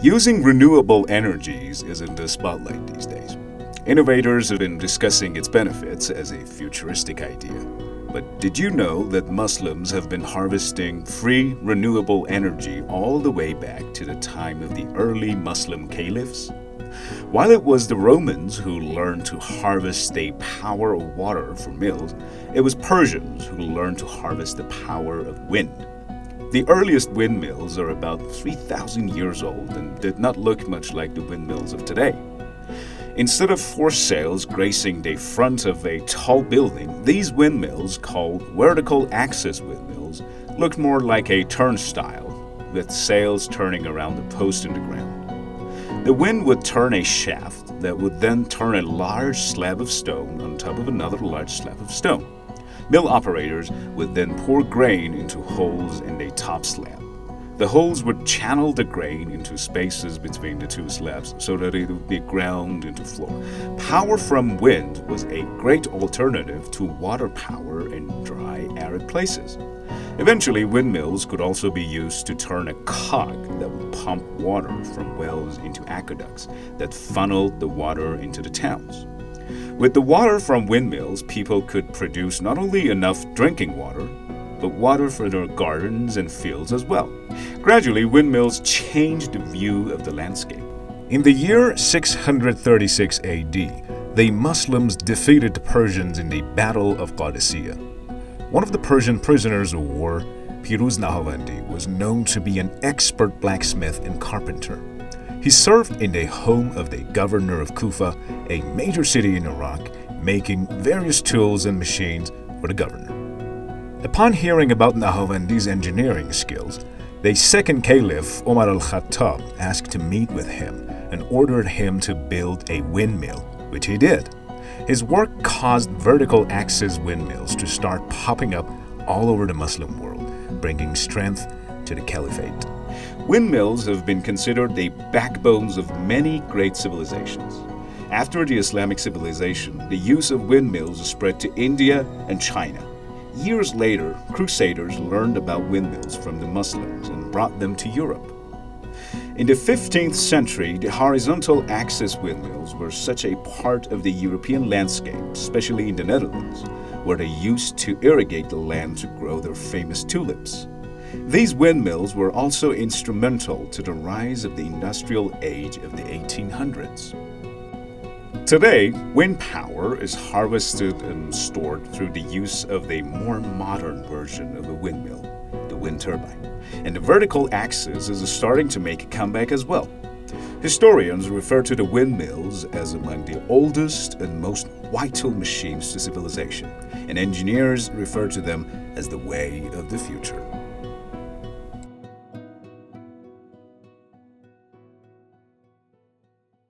Using renewable energies is in the spotlight these days. Innovators have been discussing its benefits as a futuristic idea. But did you know that Muslims have been harvesting free renewable energy all the way back to the time of the early Muslim caliphs? While it was the Romans who learned to harvest the power of water from mills, it was Persians who learned to harvest the power of wind. The earliest windmills are about 3,000 years old and did not look much like the windmills of today. Instead of force sails gracing the front of a tall building, these windmills, called vertical axis windmills, looked more like a turnstile, with sails turning around the post in the ground. The wind would turn a shaft that would then turn a large slab of stone on top of another large slab of stone. Mill operators would then pour grain into holes in the top slab. The holes would channel the grain into spaces between the two slabs so that it would be ground into flour. Power from wind was a great alternative to water power in dry, arid places. Eventually, windmills could also be used to turn a cog that would pump water from wells into aqueducts that funneled the water into the towns. With the water from windmills, people could produce not only enough drinking water, but water for their gardens and fields as well. Gradually, windmills changed the view of the landscape. In the year 636 AD, the Muslims defeated the Persians in the Battle of Qadisiyah. One of the Persian prisoners of war, Piruz Nahavandi, was known to be an expert blacksmith and carpenter. He served in the home of the governor of Kufa, a major city in Iraq, making various tools and machines for the governor. Upon hearing about Nahavandi's engineering skills, the second caliph, Omar al-Khattab, asked to meet with him and ordered him to build a windmill, which he did. His work caused vertical axis windmills to start popping up all over the Muslim world, bringing strength to the caliphate. Windmills have been considered the backbones of many great civilizations. After the Islamic civilization, the use of windmills spread to India and China. Years later, crusaders learned about windmills from the Muslims and brought them to Europe. In the 15th century, the horizontal axis windmills were such a part of the European landscape, especially in the Netherlands, where they used to irrigate the land to grow their famous tulips. These windmills were also instrumental to the rise of the industrial age of the 1800s. Today, wind power is harvested and stored through the use of the more modern version of a windmill, the wind turbine, and the vertical axis is starting to make a comeback as well. Historians refer to the windmills as among the oldest and most vital machines to civilization, and engineers refer to them as the way of the future.